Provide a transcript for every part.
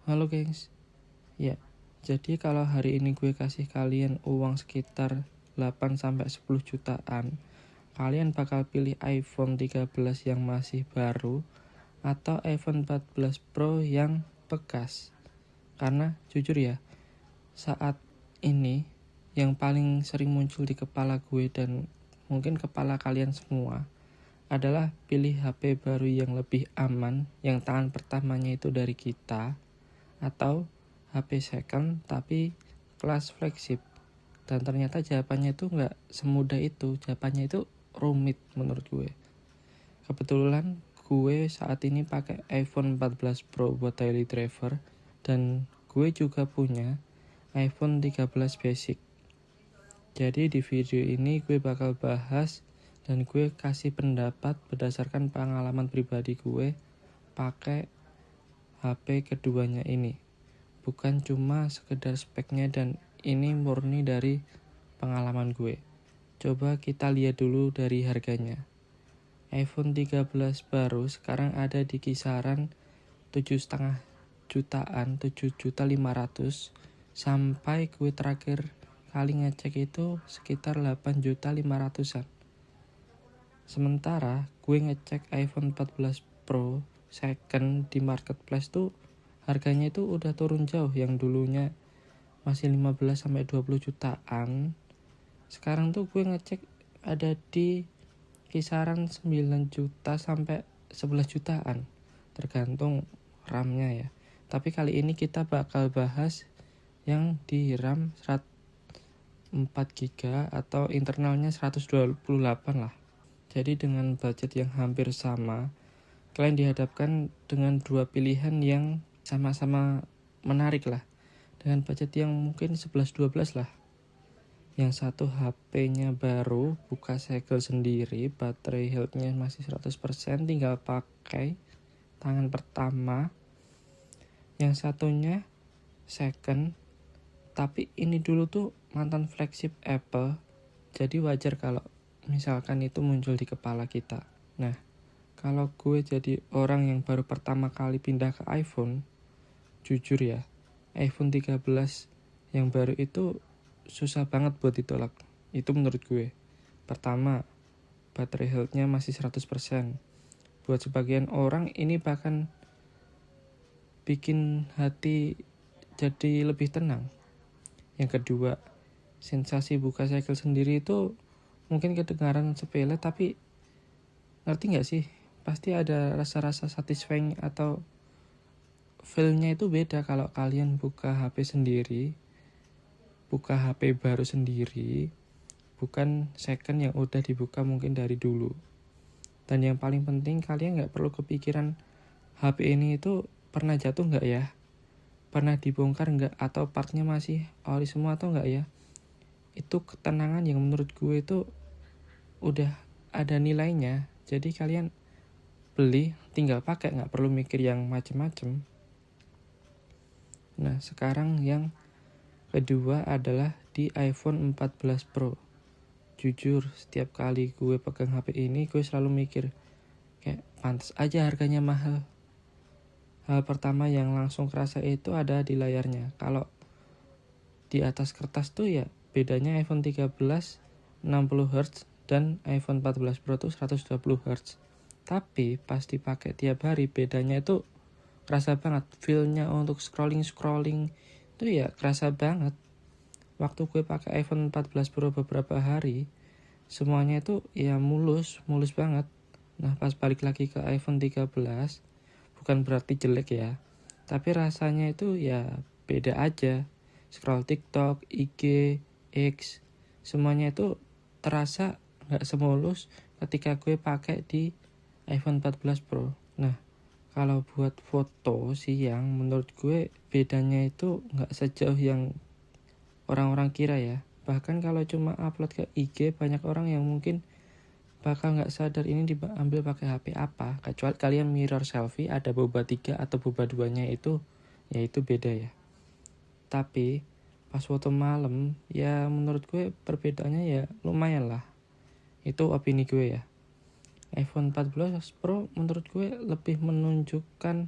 Halo gengs, ya jadi kalau hari ini gue kasih kalian uang sekitar 8-10 jutaan, kalian bakal pilih iPhone 13 yang masih baru atau iPhone 14 Pro yang bekas? Karena jujur ya, saat ini yang paling sering muncul di kepala gue dan mungkin kepala kalian semua adalah pilih HP baru yang lebih aman, yang tangan pertamanya itu dari kita, atau HP second tapi kelas flagship. Dan ternyata jawabannya itu nggak semudah itu, jawabannya itu rumit menurut gue. Kebetulan gue saat ini pakai iPhone 14 Pro buat daily driver, dan gue juga punya iPhone 13 basic. Jadi di video ini gue bakal bahas dan gue kasih pendapat berdasarkan pengalaman pribadi gue pakai HP keduanya ini. Bukan cuma sekedar speknya, dan ini murni dari pengalaman gue. Coba kita lihat dulu dari harganya. iPhone 13 baru sekarang ada di kisaran 7,5 jutaan, 7.500.000, sampai gue terakhir kali ngecek itu sekitar 8.500.000-an. Sementara gue ngecek iPhone 14 Pro second di marketplace tuh harganya itu udah turun jauh. Yang dulunya masih 15-20 jutaan, sekarang tuh gue ngecek ada di kisaran 9 juta sampai 11 jutaan, tergantung RAM-nya ya. Tapi kali ini kita bakal bahas yang di RAM 4 GB atau internalnya 128 lah. Jadi dengan budget yang hampir sama, kalian dihadapkan dengan dua pilihan yang sama-sama menarik lah, dengan budget yang mungkin 11-12 lah. Yang satu HP-nya baru, buka segel sendiri, baterai health-nya masih 100%, tinggal pakai tangan pertama. Yang satunya second, tapi ini dulu tuh mantan flagship Apple, jadi wajar kalau misalkan itu muncul di kepala kita. Nah, kalau gue jadi orang yang baru pertama kali pindah ke iPhone, jujur ya, iPhone 13 yang baru itu susah banget buat ditolak. Itu menurut gue. Pertama, baterai health-nya masih 100%. Buat sebagian orang ini bahkan bikin hati jadi lebih tenang. Yang kedua, sensasi buka segel sendiri itu mungkin kedengaran sepele, tapi ngerti gak sih? Pasti ada rasa-rasa satisfying atau feel-nya itu beda kalau kalian buka HP sendiri, buka HP baru sendiri, bukan second yang udah dibuka mungkin dari dulu. Dan yang paling penting, kalian gak perlu kepikiran HP ini itu pernah jatuh gak ya, pernah dibongkar gak, atau partnya masih ori semua atau gak ya. Itu ketenangan yang menurut gue itu udah ada nilainya. Jadi kalian beli tinggal pakai, gak perlu mikir yang macem-macem. Nah, sekarang yang kedua adalah di iPhone 14 Pro. Jujur, setiap kali gue pegang HP ini, gue selalu mikir, kayak pantas aja harganya mahal. Hal pertama yang langsung kerasa itu ada di layarnya. Kalau di atas kertas tuh ya bedanya iPhone 13 60Hz dan iPhone 14 Pro tuh 120Hz. Tapi pas dipakai tiap hari, bedanya itu kerasa banget. Feel-nya untuk scrolling itu ya kerasa banget. Waktu gue pakai iPhone 14 Pro beberapa hari, semuanya itu ya mulus banget. Nah, pas balik lagi ke iPhone 13, bukan berarti jelek ya, tapi rasanya itu ya beda aja. Scroll TikTok, IG, X, semuanya itu terasa gak semulus ketika gue pakai di iPhone 14 Pro. Nah, kalau buat foto sih yang menurut gue bedanya itu gak sejauh yang orang-orang kira ya. Bahkan kalau cuma upload ke IG, banyak orang yang mungkin bakal gak sadar ini diambil pakai HP apa. Kecuali kalian mirror selfie, ada boba 3 atau boba 2-nya itu, ya itu beda ya. Tapi pas foto malam, ya menurut gue perbedaannya ya lumayan lah. Itu opini gue ya. iPhone 14 Pro menurut gue lebih menunjukkan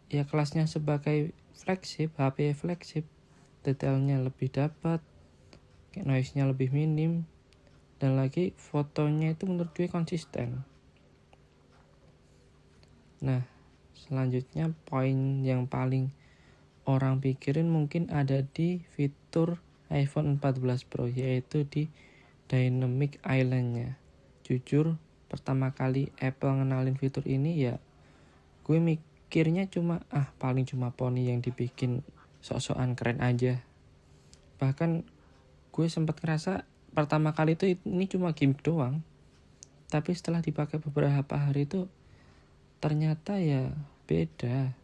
ya kelasnya sebagai flagship, HP flagship, detailnya lebih dapat, noise-nya lebih minim, dan lagi fotonya itu menurut gue konsisten. Nah, selanjutnya poin yang paling orang pikirin mungkin ada di fitur iPhone 14 Pro, yaitu di Dynamic Island-nya. Jujur, pertama kali Apple ngenalin fitur ini ya gue mikirnya paling cuma poni yang dibikin sok-sokan keren aja. Bahkan gue sempat ngerasa pertama kali itu ini cuma gimmick doang. Tapi setelah dipakai beberapa hari itu ternyata ya beda.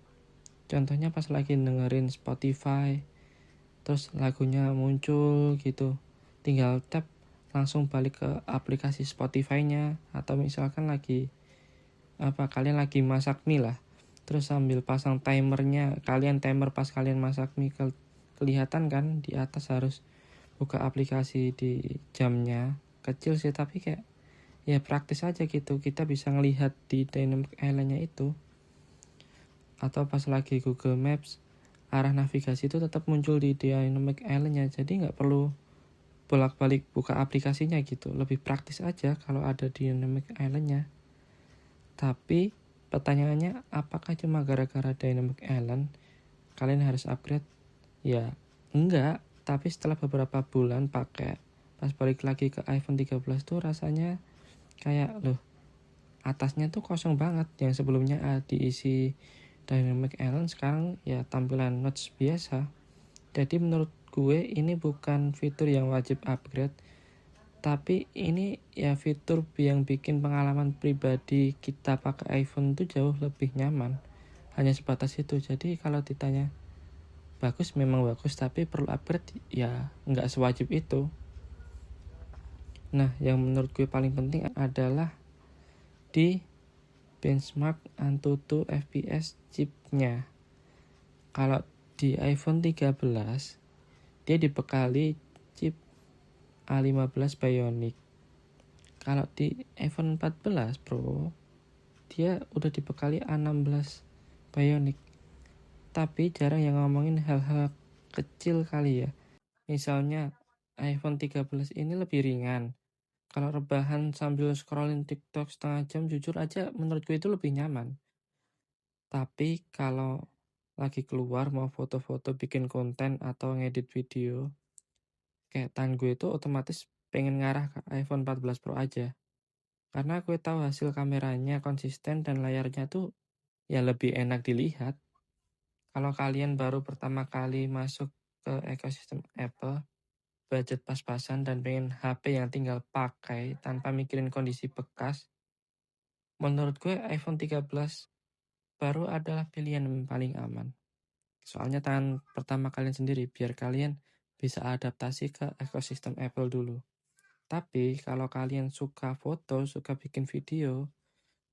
Contohnya pas lagi dengerin Spotify, terus lagunya muncul gitu, tinggal tap langsung balik ke aplikasi Spotify-nya. Atau misalkan kalian lagi masak mie lah, terus sambil pasang timernya, kalian timer pas kalian masak mie, kelihatan kan di atas harus buka aplikasi di jamnya. Kecil sih tapi kayak ya praktis aja gitu, kita bisa ngelihat di Dynamic Island-nya itu. Atau pas lagi Google Maps, arah navigasi itu tetap muncul di Dynamic Island-nya, jadi nggak perlu bolak-balik buka aplikasinya gitu. Lebih praktis aja kalau ada di Dynamic Island-nya. Tapi pertanyaannya, apakah cuma gara-gara Dynamic Island kalian harus upgrade? Ya enggak, tapi setelah beberapa bulan pakai, pas balik lagi ke iPhone 13 tuh rasanya kayak loh, atasnya tuh kosong banget. Yang sebelumnya diisi Dynamic Island, sekarang ya tampilan notes biasa. Jadi menurut gue ini bukan fitur yang wajib upgrade, tapi ini ya fitur yang bikin pengalaman pribadi kita pakai iPhone tuh jauh lebih nyaman. Hanya sebatas itu. Jadi kalau ditanya bagus, memang bagus, tapi perlu upgrade ya nggak sewajib itu. Nah, yang menurut gue paling penting adalah di benchmark Antutu FPS chipnya. Kalau di iPhone 13 dia dibekali chip A15 Bionic. Kalau di iPhone 14 Pro dia udah dibekali A16 Bionic. Tapi jarang yang ngomongin hal-hal kecil kali ya. Misalnya iPhone 13 ini lebih ringan. Kalau rebahan sambil scrolling TikTok setengah jam, jujur aja menurut gue itu lebih nyaman. Tapi kalau lagi keluar mau foto-foto, bikin konten atau ngedit video, kayak tangan gue itu otomatis pengen ngarah ke iPhone 14 Pro aja. Karena gue tahu hasil kameranya konsisten dan layarnya tuh ya lebih enak dilihat. Kalau kalian baru pertama kali masuk ke ekosistem Apple, budget pas-pasan dan pengen HP yang tinggal pakai tanpa mikirin kondisi bekas, menurut gue iPhone 13 baru adalah pilihan yang paling aman. Soalnya tangan pertama kalian sendiri, biar kalian bisa adaptasi ke ekosistem Apple dulu. Tapi kalau kalian suka foto, suka bikin video,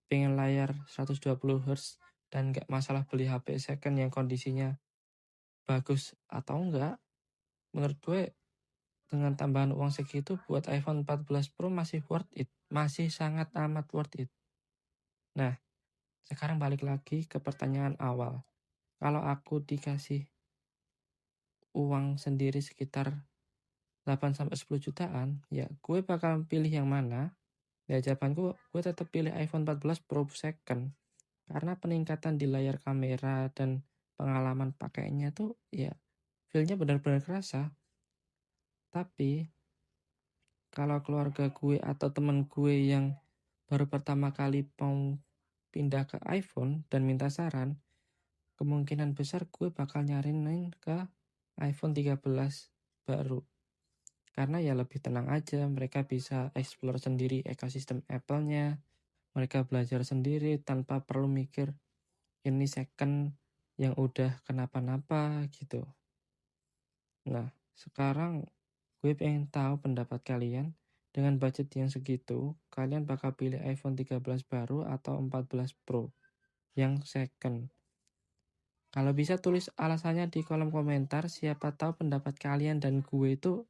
pengen layar 120 Hz dan gak masalah beli HP second yang kondisinya bagus atau enggak, menurut gue dengan tambahan uang segitu buat iPhone 14 Pro masih worth it. Masih sangat amat worth it. Nah, sekarang balik lagi ke pertanyaan awal. Kalau aku dikasih uang sendiri sekitar 8-10 jutaan, ya gue bakal pilih yang mana? Ya jawabanku, gue tetap pilih iPhone 14 Pro second. Karena peningkatan di layar kamera dan pengalaman pakainya tuh ya feel-nya benar-benar kerasa. Tapi kalau keluarga gue atau temen gue yang baru pertama kali mau pindah ke iPhone dan minta saran, kemungkinan besar gue bakal nyariin ke iPhone 13 baru. Karena ya lebih tenang aja, mereka bisa explore sendiri ekosistem Apple-nya, mereka belajar sendiri tanpa perlu mikir ini second yang udah kenapa-napa gitu. Nah, sekarang gue pengen tahu pendapat kalian. Dengan budget yang segitu, kalian bakal pilih iPhone 13 baru atau 14 Pro yang second? Kalau bisa tulis alasannya di kolom komentar, siapa tahu pendapat kalian dan gue itu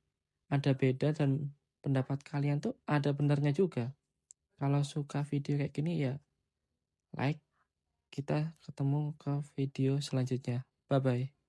ada beda dan pendapat kalian tuh ada benarnya juga. Kalau suka video kayak gini ya like, kita ketemu ke video selanjutnya. Bye-bye.